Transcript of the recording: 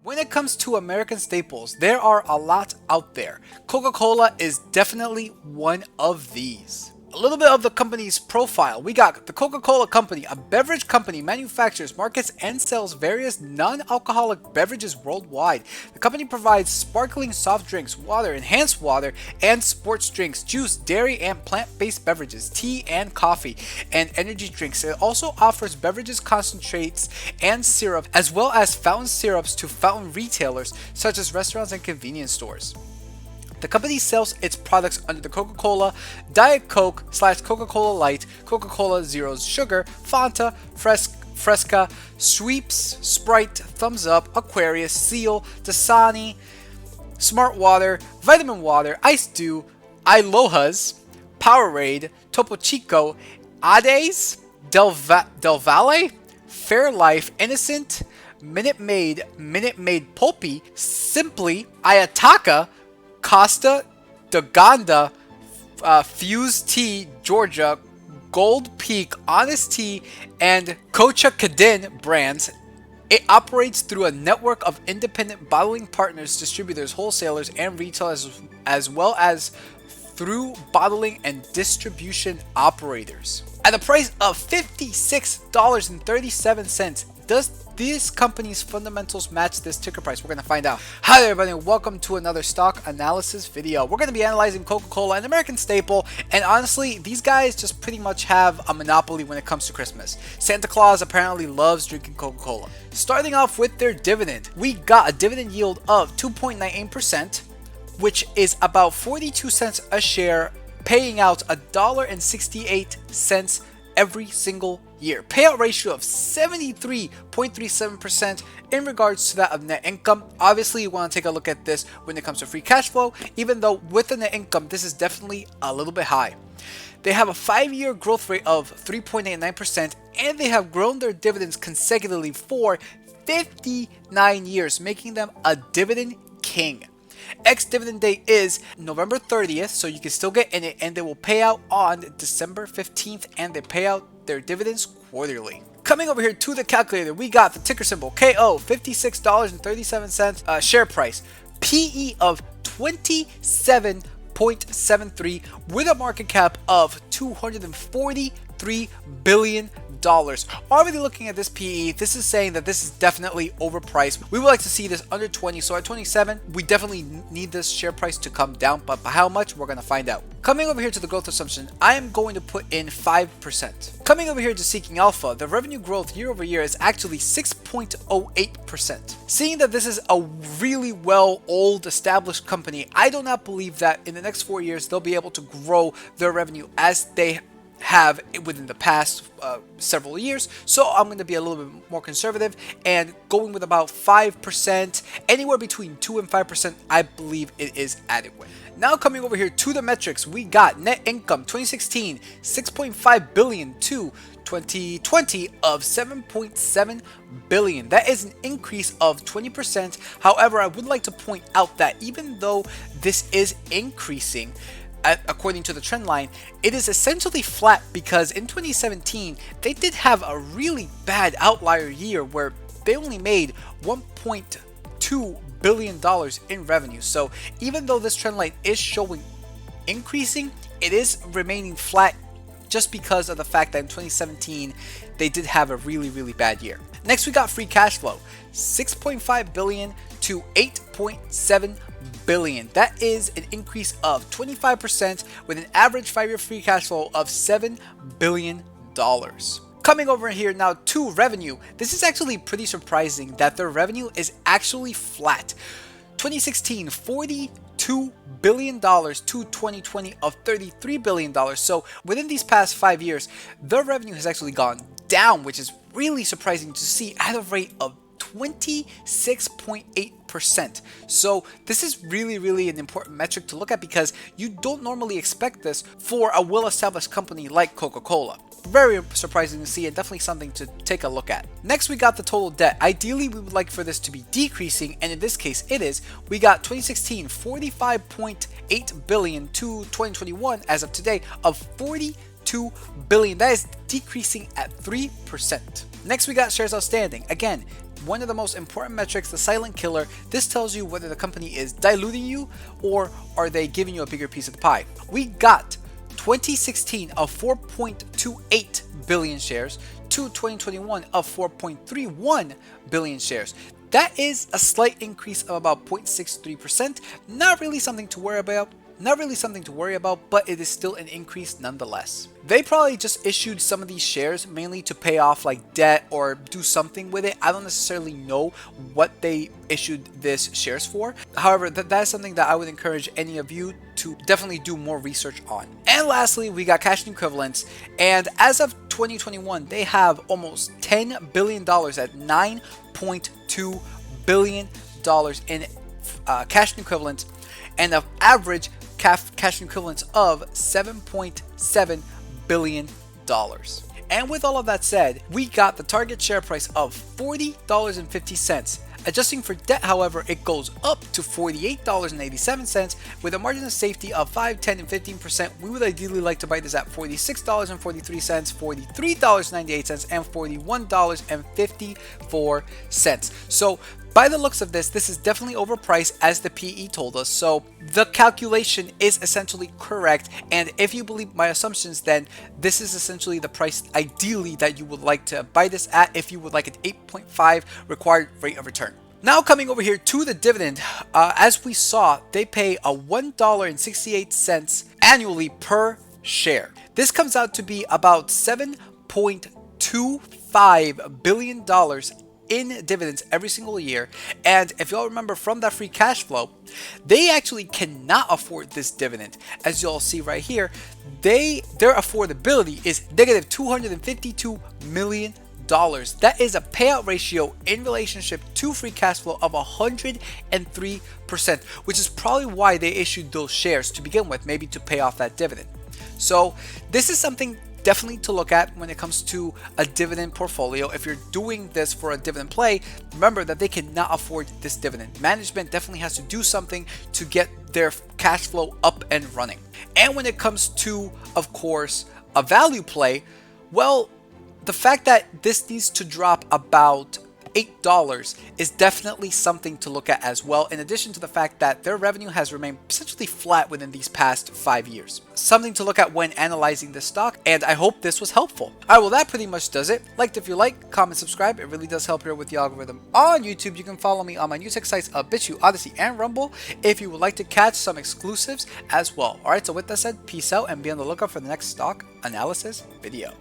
When it comes to American staples, there are a lot out there. Coca-Cola is definitely one of these. A little bit of the company's profile. We got the Coca-Cola Company, a beverage company, manufactures, markets, and sells various non-alcoholic beverages worldwide. The company provides sparkling soft drinks, water, enhanced water, and sports drinks, juice, dairy, and plant-based beverages, tea and coffee, and energy drinks. It also offers beverages, concentrates, and syrup, as well as fountain syrups to fountain retailers, such as restaurants and convenience stores. The company sells its products under the Coca-Cola, Diet Coke / Coca-Cola Light, Coca-Cola Zero Sugar, Fanta, Fresca, Sweeps, Sprite, Thumbs Up, Aquarius, Seal, Dasani, Smart Water, Vitamin Water, Ice Dew, Ilohas, Powerade, Topo Chico, Ades, Del Valle, Fairlife, Innocent, Minute Maid Pulpy, Simply, Ayataka, Costa, Daganda, Fuse Tea, Georgia, Gold Peak, Honest Tea, and Kocha Kadin brands. It operates through a network of independent bottling partners, distributors, wholesalers, and retailers, as well as through bottling and distribution operators. At a price of $56.37, does this company's fundamentals match this ticker price? We're going to find out. Hi there everybody, and welcome to another stock analysis video. We're going to be analyzing Coca-Cola, an American staple, and honestly, these guys just pretty much have a monopoly when it comes to Christmas. Santa Claus apparently loves drinking Coca-Cola. Starting off with their dividend, we got a dividend yield of 2.98%, which is about 42 cents a share, paying out $1.68 every single year. Payout ratio of 73.37% in regards to that of net income. Obviously, you want to take a look at this when it comes to free cash flow, even though with the net income, this is definitely a little bit high. They have a 5-year growth rate of 3.89%, and they have grown their dividends consecutively for 59 years, making them a dividend king. Ex-dividend date is November 30th, so you can still get in it, and they will pay out on December 15th, and they pay out their dividends quarterly. Coming over here to the calculator, we got the ticker symbol KO, $56.37 share price, PE of 27.73 with a market cap of $243 billion. Already looking at this PE, this is saying that this is definitely overpriced. We would like to see this under 20, so at 27, we definitely need this share price to come down, but by how much, we're going to find out. Coming over here to the growth assumption, I am going to put in 5%. Coming over here to Seeking Alpha, the revenue growth year over year is actually 6.08%. Seeing that this is a really old established company, I do not believe that in the next 4 years, they'll be able to grow their revenue as they have within the past several years. So I'm going to be a little bit more conservative and going with about 5%, anywhere between 2 and 5%. I believe it is adequate. Now coming over here to the metrics, we got net income 2016 6.5 billion to 2020 of 7.7 billion. That is an increase of 20%. However, I would like to point out that even though this is increasing, according to the trend line, it is essentially flat because in 2017 they did have a really bad outlier year where they only made $1.2 billion in revenue. So even though this trend line is showing increasing, it is remaining flat just because of the fact that in 2017 they did have a really bad year. Next, we got free cash flow, 6.5 billion to 8.7 billion. That is an increase of 25% with an average 5-year free cash flow of $7 billion. Coming over here now to revenue, this is actually pretty surprising that their revenue is actually flat. 2016, $42 billion to 2020 of $33 billion. So within these past 5 years, their revenue has actually gone down, which is really surprising to see at a rate of 26.8%. So this is really an important metric to look at because you don't normally expect this for a well-established company like Coca-Cola. Very surprising to see and definitely something to take a look at. Next, we got the total debt. Ideally, we would like for this to be decreasing, and in this case it is. We got 2016 $45.8 billion to 2021 as of today of $42 4.2 billion. That is decreasing at 3%. Next, we got shares outstanding. Again, one of the most important metrics, the silent killer. This tells you whether the company is diluting you or are they giving you a bigger piece of the pie. We got 2016 of 4.28 billion shares to 2021 of 4.31 billion shares. That is a slight increase of about 0.63%. Not really something to worry about. But it is still an increase nonetheless. They probably just issued some of these shares mainly to pay off like debt or do something with it. I don't necessarily know what they issued this shares for. However, that is something that I would encourage any of you to definitely do more research on. And lastly, we got cash and equivalents. And as of 2021, they have almost $10 billion at $9.2 billion in cash and equivalents, and an average cash and equivalents of $7.7 billion. And with all of that said, we got the target share price of $40.50. Adjusting for debt, however, it goes up to $48.87 with a margin of safety of 5, 10, and 15%. We would ideally like to buy this at $46.43, $43.98, and $41.54. So by the looks of this is definitely overpriced as the PE told us. So the calculation is essentially correct. And if you believe my assumptions, then this is essentially the price ideally that you would like to buy this at if you would like an 8.5 required rate of return. Now coming over here to the dividend, as we saw, they pay a $1.68 annually per share. This comes out to be about $7.25 billion in dividends every single year. And if y'all remember from that free cash flow, they actually cannot afford this dividend. As y'all see right here, their affordability is negative $252 million. That is a payout ratio in relationship to free cash flow of 103%, which is probably why they issued those shares to begin with, maybe to pay off that dividend. So this is something definitely to look at when it comes to a dividend portfolio. If you're doing this for a dividend play, remember that they cannot afford this dividend. Management definitely has to do something to get their cash flow up and running. And when it comes to, of course, a value play, well, the fact that this needs to drop about $8 is definitely something to look at as well, in addition to the fact that their revenue has remained essentially flat within these past 5 years. Something to look at when analyzing this stock, and I hope this was helpful. Alright, well that pretty much does it. Liked if you like, comment, subscribe. It really does help here with the algorithm on YouTube. You can follow me on my new tech sites of BitChute, Odyssey, and Rumble if you would like to catch some exclusives as well. Alright, so with that said, peace out and be on the lookout for the next stock analysis video.